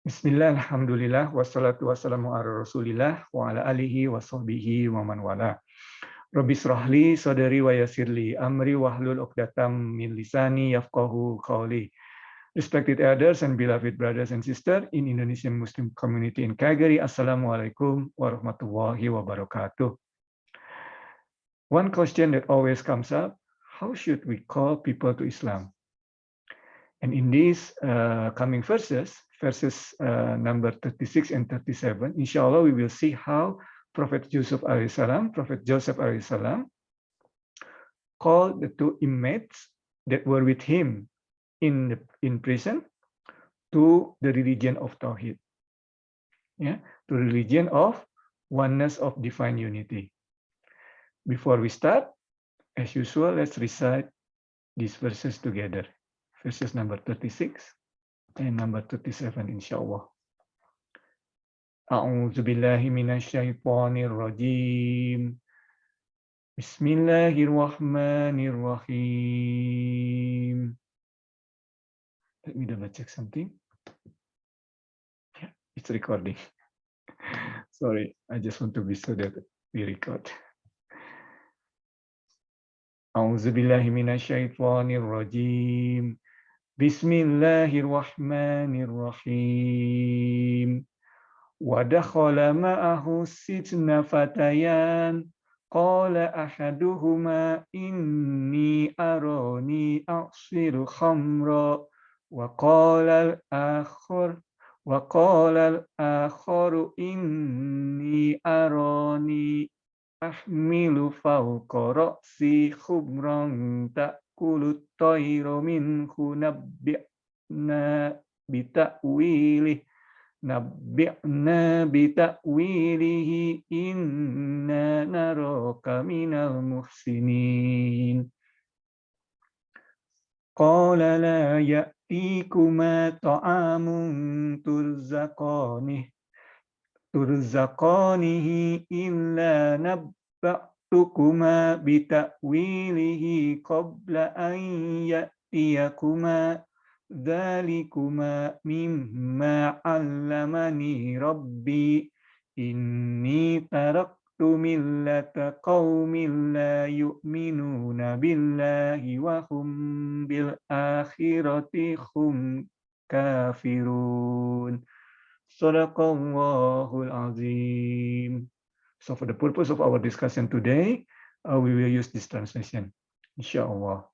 Bismillah, alhamdulillah, wassalatu wassalamu ala rasulillah, wa ala alihi wa sahbihi wa man wala. Rabbi srahli sadari wa yasirli, amri wahlul uqdatam min lisani yafqahu qawli. Respected elders and beloved brothers and sisters in Indonesian Muslim community in Calgary, Assalamualaikum warahmatullahi wabarakatuh. One question that always comes up, how should we call people to Islam? And in these coming verses number 36 and 37, inshallah, we will see how Prophet Joseph alaihissalam called the two inmates that were with him in prison to the religion of Tawhid, to religion of oneness of divine unity. Before we start, as usual, let's recite these verses together. Verses number 36 and number 37, inshallah. A'udzu billahi minasyaitonir rajim. Bismillahirrahmanirrahim. Let me double check something. Yeah, it's recording. Sorry, I just want to be sure that we record. A'udzu billahi minasyaitonir rajim. Bismillahirrahmanirrahim. Wa dakhala ma'ahu sijna fatayan. Qala ahaduhuma inni arani a'siru khamra. Wa qala al-akharu inni arani ahmilu fawqa ra'si khubran ta'kulu at-tayru minhu nabbi'na bita'wilihi inna naraka minal muhsinin. Qala la ya'tikuma ta'amun turzaqanihi illa nabba'tukuma bita'wilihi qabla an ya'tiyakuma dhalikuma mimma 'allamani rabbi inni taraktu millata qaumin la yu'minuna billahi wa hum bil akhirati hum kafirun. Sadaqallahul azim. So for the purpose of our discussion today, we will use this translation, inshallah.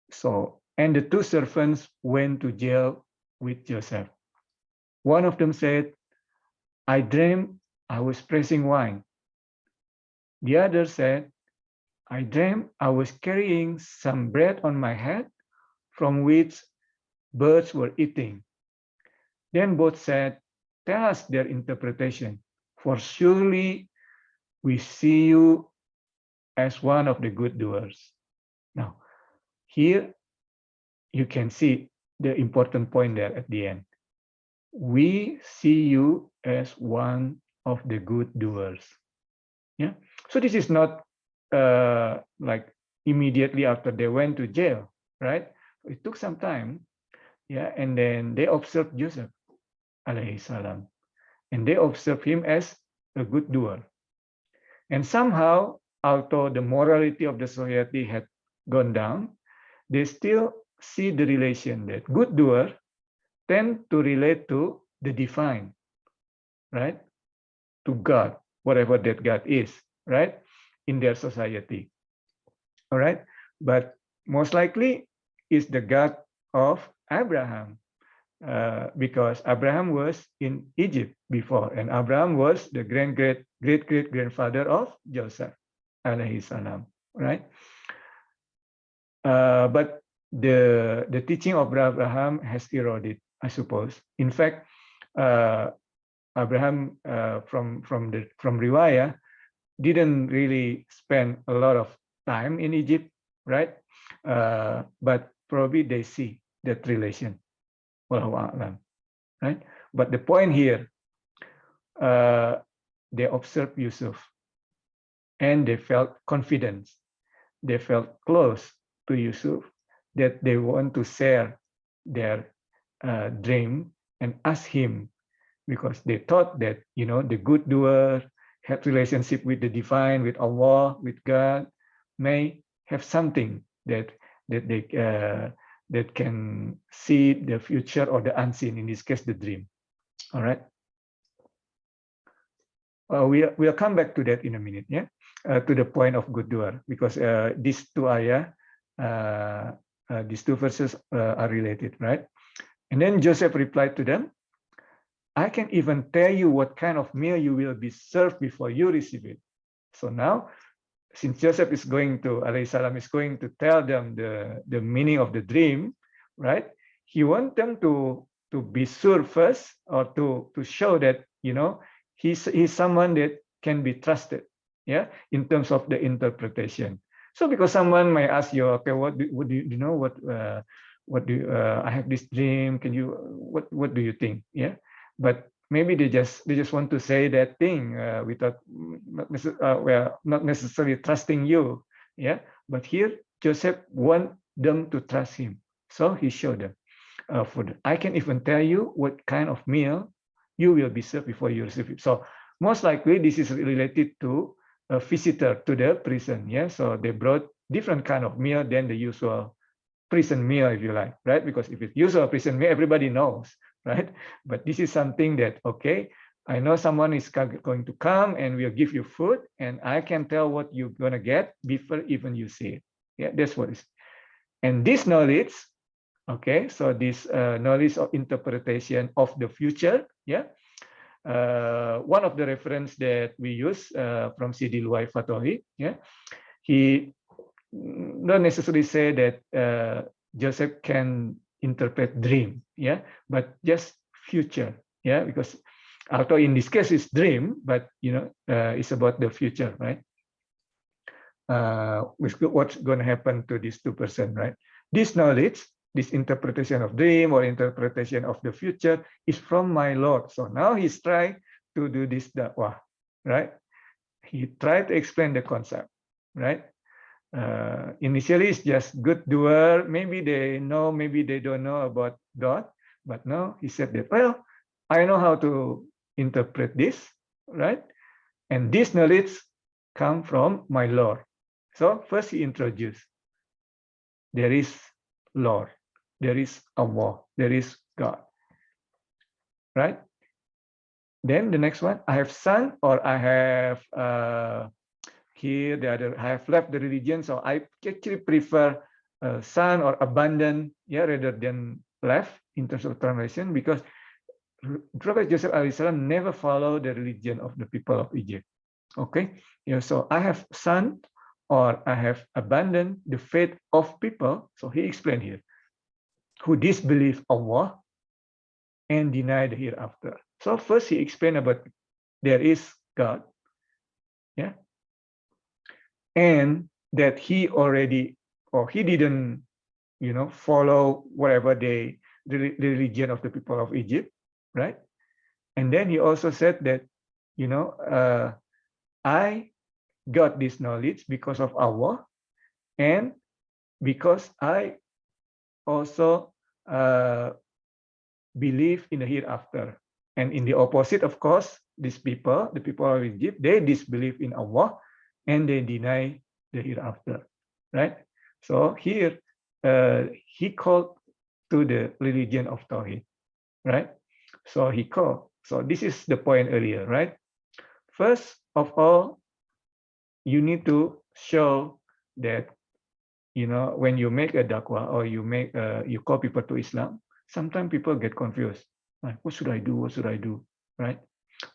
So, and the two servants went to jail with Joseph. One of them said, I dreamed I was pressing wine. The other said, I dreamed I was carrying some bread on my head from which birds were eating. Then both said, tell us their interpretation, for surely we see you as one of the good doers. Now, here you can see the important point there at the end. We see you as one of the good doers. Yeah. So this is not like immediately after they went to jail, right? It took some time. Yeah, and then they observed Joseph, alayhi salam, and they observed him as a good doer. And somehow, although the morality of the society had gone down, they still see the relation that good doer tend to relate to the divine, right? To God, whatever that God is, right? In their society. All right. But most likely is the God of Abraham, because Abraham was in Egypt before, and Abraham was the great-great-grandfather of Joseph, alayhi salam, right? But the teaching of Abraham has eroded, I suppose. In fact, Abraham from Riwayah didn't really spend a lot of time in Egypt, right? But probably they see that relation, right? But the point here, they observed Yusuf, and they felt confidence. They felt close to Yusuf, that they want to share their dream and asked him, because they thought that, the good doer had relationship with the divine, with Allah, with God, may have something that they that can see the future or the unseen, in this case the dream. All right. We'll come back to that in a minute, yeah, to the point of good doer, because these two ayah, these two verses are related, right? And then Joseph replied to them, I can even tell you what kind of meal you will be served before you receive it. So now, since Joseph is going to, alayhi salam, is going to tell them the meaning of the dream, right? He wants them to be sure first, or to show that, he's someone that can be trusted, yeah, in terms of the interpretation. So because someone might ask you, okay, what do you know, what do I have this dream? Can you, what do you think? Yeah, but maybe they just want to say that thing without not necessarily trusting you, yeah. But here Joseph want them to trust him, so he showed them food. I can even tell you what kind of meal you will be served before you receive it. So most likely this is related to a visitor to the prison, yeah. So they brought different kind of meal than the usual prison meal, if you like, right? Because if it's usual prison meal, everybody knows, right? But this is something that, okay, I know someone is going to come and will give you food, and I can tell what you're gonna get before even you see it. Yeah, that's what it is. And this knowledge, okay, so this knowledge of interpretation of the future, yeah. One of the reference that we use from Sidi Luai Fatohi, yeah, he not necessarily say that Joseph can interpret dream, yeah, but just future, yeah, because although in this case it's dream, but it's about the future, right? What's going to happen to this 2%, right? This knowledge, this interpretation of dream or interpretation of the future is from my Lord. So now he's trying to do this dakwah, right? He tried to explain the concept, right? Initially it's just good doer, maybe they know, maybe they don't know about God, but now he said that, well, I know how to interpret this, right? And this knowledge come from my Lord. So first he introduced, there is Lord, there is Allah, there is God, right? Then the next one, I have son, or I have here the other, I have left the religion, so I actually prefer son or abandon, yeah, rather than left in terms of translation, because Prophet Joseph ﷺ never followed the religion of the people of Egypt. Okay, yeah, so I have son, or I have abandoned the faith of people. So he explained here, who disbelieve Allah and deny the hereafter. So first he explained about there is God, yeah, and that he already, or he didn't, follow whatever the religion of the people of Egypt, right? And then he also said that, I got this knowledge because of Allah, and because I also believe in the hereafter. And in the opposite, of course, these people, the people of Egypt, they disbelieve in Allah and they deny the hereafter, right? So here, he called to the religion of Tawhid, right? So he called. So this is the point earlier, right? First of all, you need to show that, when you make a dakwah, or you call people to Islam, sometimes people get confused. Like, what should I do? What should I do? Right?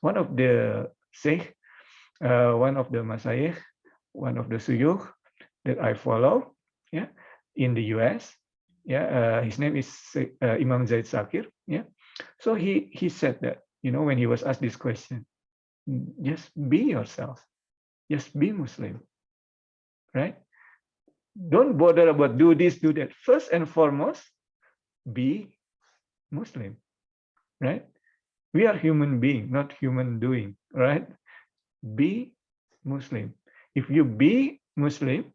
One of the sheikh, one of the masayikh, one of the suyukh that I follow, yeah, in the US, yeah, his name is Imam Zaid Sakir, yeah. So he said that, when he was asked this question, just be yourself, just be Muslim, right? Don't bother about do this, do that. First and foremost, be Muslim, right? We are human being, not human doing, right? Be Muslim. If you be Muslim,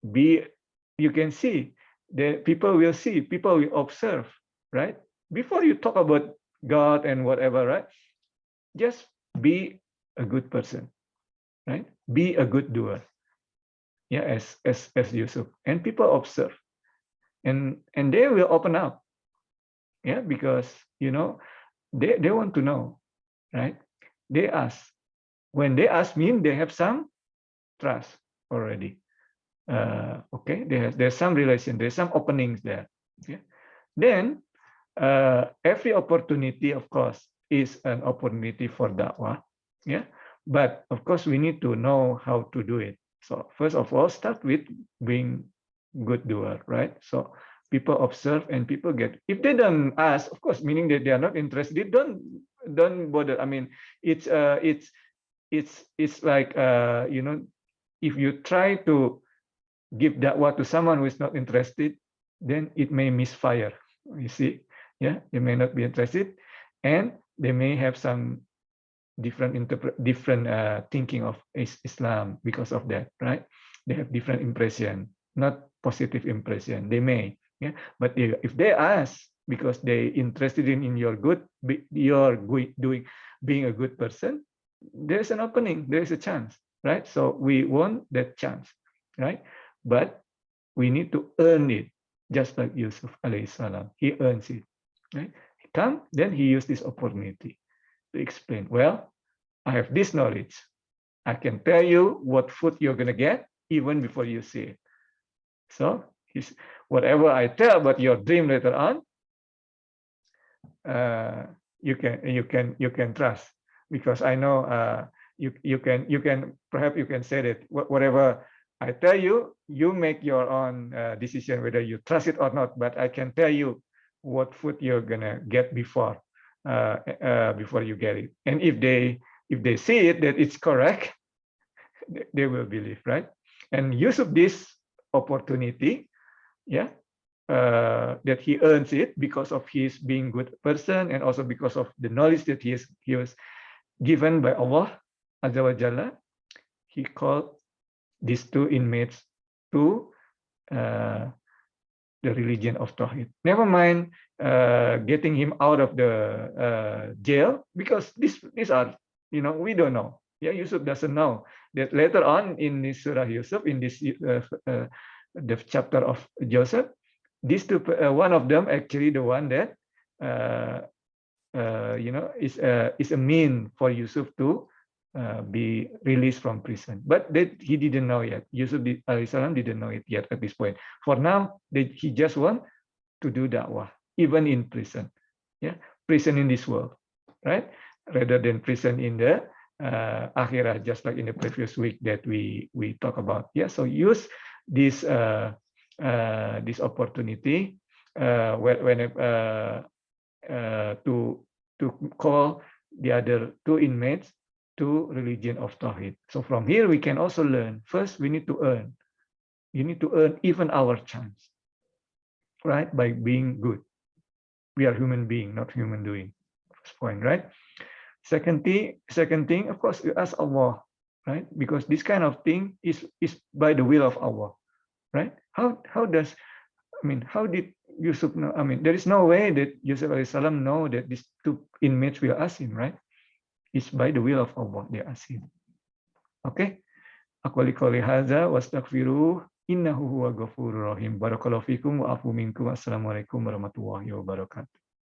you can see, the people will see, people will observe, right? before you talk about God and whatever, right? Just be a good person, right? Be a good doer. Yeah, as Yusuf. And people observe. And they will open up. Yeah, because they want to know, right? They ask. When they ask mean they have some trust already. Okay, there's some relation, there's some openings there. Okay? Then every opportunity, of course, is an opportunity for dakwah. Yeah, but of course we need to know how to do it. So first of all, start with being good doer, right? So people observe and people get. If they don't ask, of course, meaning that they are not interested. Don't bother. I mean, it's like if you try to give dakwah to someone who is not interested, then it may misfire. You see, yeah, they may not be interested, and they may have some different thinking of Islam because of that, right? They have different impression, not positive impression. They may, yeah, but if they ask because they interested in your doing, being a good person, there's an opening, there's a chance, right? So we want that chance, right? But we need to earn it, just like Yusuf alayhi salam. He earns it, right? He come, then he used this opportunity to explain. Well, I have this knowledge. I can tell you what food you're gonna get even before you see it. So whatever I tell about your dream later on, you can trust, because I know you can perhaps you can say that whatever I tell you, you make your own decision whether you trust it or not. But I can tell you what food you're gonna get before you get it. And if they see it that it's correct, they will believe, right? And use of this opportunity, yeah, that he earns it because of his being good person, and also because of the knowledge that he was given by Allah Azza wa Jalla. He called these two inmates to the religion of Tawhid. Never mind getting him out of the jail, because these are, we don't know. Yeah, Yusuf doesn't know that later on in this Surah Yusuf, in this the chapter of Joseph, these two, one of them actually the one that is a mean for Yusuf to be released from prison. But that he didn't know yet. Yusuf alayhi didn't know it yet at this point. For now, he just want to do da'wah, even in prison. Yeah, prison in this world, right? Rather than prison in the akhirah, just like in the previous week that we talk about. Yeah, so use this this opportunity to call the other two inmates to religion of Tawhid. So from here we can also learn. First, we need to earn. You need to earn even our chance, right? By being good. We are human being, not human doing. First point, right? Second thing, of course, you ask Allah, right? Because this kind of thing is by the will of Allah, right? How did Yusuf know? I mean, there is no way that Yusuf alayhi know that these two inmates will ask him, right? It's by the will of Allah they ask him. Okay? Aku qouli hadza wastaghfiruh innahu huwa ghafurur rahim. Barakallahu fikum wa afu minkum. Assalamualaikum warahmatullahi wabarakatuh.